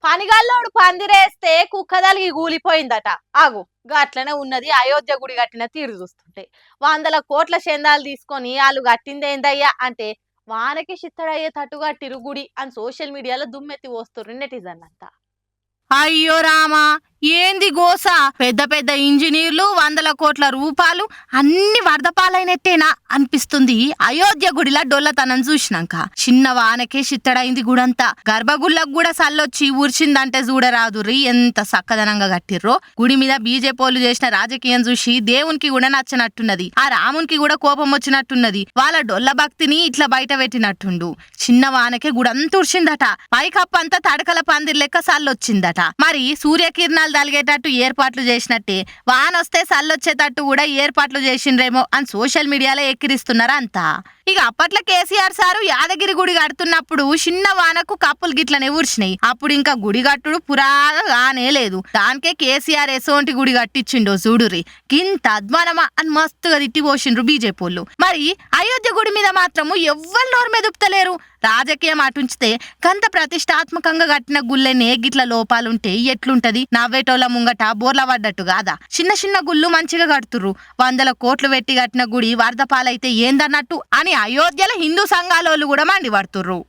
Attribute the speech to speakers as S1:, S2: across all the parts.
S1: పనిగాల్లోడు పందిరేస్తే కుక్కదలిగి కూలిపోయిందట. ఆగు గట్లనే ఉన్నది అయోధ్య గుడి కట్టిన తీరు చూస్తుంటే. 100 కోట్ల చందాలు తీసుకొని వాళ్ళు కట్టిందేందయ్యా అంటే వానకి చిత్తడయ్యే తట్టుగట్టిరు గుడి అని సోషల్ మీడియాలో దుమ్మెత్తి పోస్తున్నారు నెటిజన్ అంతా.
S2: అయ్యో రామా, ఏంది గోస? పెద్ద పెద్ద ఇంజనీర్లు 100 కోట్ల రూపాయలు అన్ని వరదపాలైనట్టేనా అనిపిస్తుంది అయోధ్య గుడిలా డొల్లతనం చూసినాక. చిన్న వానకే చిత్తడైంది గుడంతా. గర్భగుళ్ళకు కూడా సల్లొచ్చి ఊర్చిందంటే చూడరాదుర్రి ఎంత సక్కదనంగా కట్టిర్రో. గుడి మీద బీజేపీలు చేసిన రాజకీయం చూసి దేవునికి కూడా నచ్చనట్టున్నది. ఆ రామునికి కూడా కోపం వచ్చినట్టున్నది. వాళ్ళ డొల్ల భక్తిని ఇట్లా బయట పెట్టినట్టుండు. చిన్న వానకే గుడంతా ఉర్చిందట. పైకప్పంతా తడకల పందిర్ లెక్క సల్లొచ్చిందట. మరి సూర్యకిరణాలు తలిగేటట్టు ఏర్పాట్లు చేసినట్టే వానొస్తే సల్లొచ్చేటట్టు కూడా ఏర్పాట్లు చేసిండ్రేమో అని సోషల్ మీడియాలో ఎక్కిరిస్తున్నారు అంతా. ఇక అప్పట్లో కేసీఆర్ సారు యాదగిరి గుడి కడుతున్నప్పుడు చిన్న వానకు కప్పులు గిట్లనే ఊర్చినాయి. అప్పుడు ఇంకా గుడి కట్టుడు పురాగా కానే లేదు. దానికే కేసీఆర్ ఎసోంటి గుడి కట్టించిండో చూడుర్రి. గింత అద్మానమా అని మస్తుగా తిట్టిపోసిండ్రు బీజేపీలు. మరి అయోధ్య గుడి మీద మాత్రము ఎవ్వరు నోరు మెదుపుతలేరు. రాజకీయం అటుంచితే గంత ప్రతిష్టాత్మకంగా కట్టిన గుళ్ళనే గిట్ల లోపాలుంటే ఎట్లుంటది? నవ్వేటోళ్ళ ముంగట బోర్ల పడ్డట్టు కాదా? చిన్న చిన్న గుళ్ళు మంచిగా కడుతుర్రు. 100 కోట్లు పెట్టి కట్టిన గుడి వరద పాలైతే ఏందన్నట్టు అని అయోధ్యలో హిందూ సంఘాలోళ్ళు కూడా మండిపడుతుర్రు.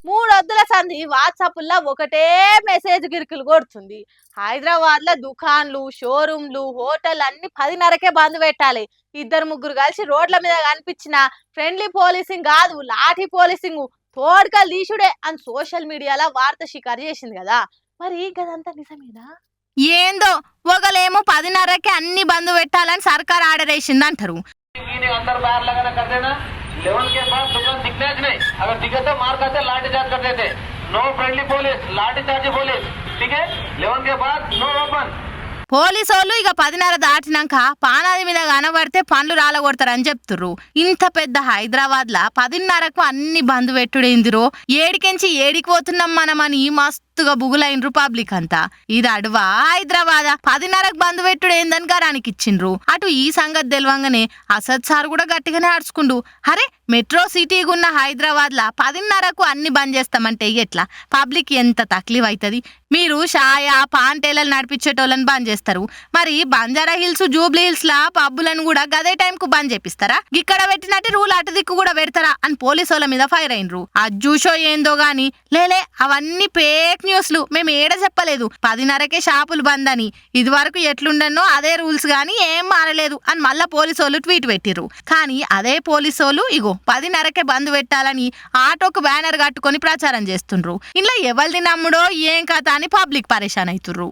S1: 3 వద్దుల సంధి వాట్సాప్లో ఒకటే మెసేజ్ గిరికలు కొడుతుంది. హైదరాబాద్ లో దుకాన్లు, షోరూమ్లు, హోటల్ అన్ని 10:30కే బంద్ పెట్టాలి. 2-3 కలిసి రోడ్ల మీద కనిపించిన ఫ్రెండ్లీ పోలీసింగ్ కాదు, లాఠీ పోలీసింగ్, తోడ్కలు తీసుడే అని సోషల్ మీడియాలో వార్త షికారు చేసింది కదా. మరి గదంతా నిజమేనా?
S2: ఏందో ఒకలేమో 10:30కే అన్ని బంద్ పెట్టాలని సర్కార్ ఆర్డర్ వేసింది అంటారు.
S3: 11 के बाद दुकान दिखने नहीं, अगर दिखे तो मार करते लाठी चार्ज करते थे. नो फ्रेंडली पुलिस, लाठी चार्ज पुलिस. ठीक है, 11 के बाद नो ओपन.
S2: పోలీసు వాళ్ళు ఇక 10:30 దాటినాక పానాది మీద కనబడితే పండ్లు రాలగొడతారని చెప్తుర్రు. ఇంత పెద్ద హైదరాబాద్ లా 10:30కు అన్ని బంద్ పెట్టుడేందిరో. ఏడికెంచి ఏడికి పోతున్నాం మనమని మస్తుగా బుగులైనరు పబ్లిక్ అంతా. ఇది అడవా హైదరాబాద్? 10:30కు బంద్ పెట్టుడేందని గారానికి ఇచ్చిండ్రు. అటు ఈ సంగతి తెలవంగానే అసద్ సార్ కూడా గట్టిగానే ఆడుచుకుండు. అరే మెట్రో సిటీగా ఉన్న హైదరాబాద్ లా 10:30కు అన్ని బంద్ చేస్తామంటే ఎట్లా? పబ్లిక్ ఎంత తక్లీఫ్ అవుతుంది? మీరు షాయా పాంటేలను నడిపించేటోళ్ళని బంద్ చేస్తారు, మరి బంజారా హిల్స్, జూబ్లీ హిల్స్ లా పబ్బులను కూడా గదే టైం కు బంద్ చేపిస్తారా? ఇక్కడ పెట్టినట్టు రూల్ అటు దిక్కు కూడా పెడతారా అని పోలీసుల మీద ఫైర్ అయినరు. అజ్జూషో ఏందో గాని లేలే అవన్నీ ఫేక్ న్యూస్లు. మేము ఏడ చెప్పలేదు 10:30కే షాపులు బంద్ అని. ఇది వరకు ఎట్లుండనో అదే రూల్స్ గాని ఏం మారలేదు అని మళ్ళా పోలీసోళ్ళు ట్వీట్ పెట్టిర్రు. కానీ అదే పోలీసోళ్ళు ఇగో 10:30కే బంద్ పెట్టాలని ఆటోకు బ్యానర్ కట్టుకొని ప్రచారం చేస్తుండ్రు. ఇలా ఎవరిది నమ్ముడో ఏం కథ అని పబ్లిక్ పరేషాన్ అవుతుర్రు.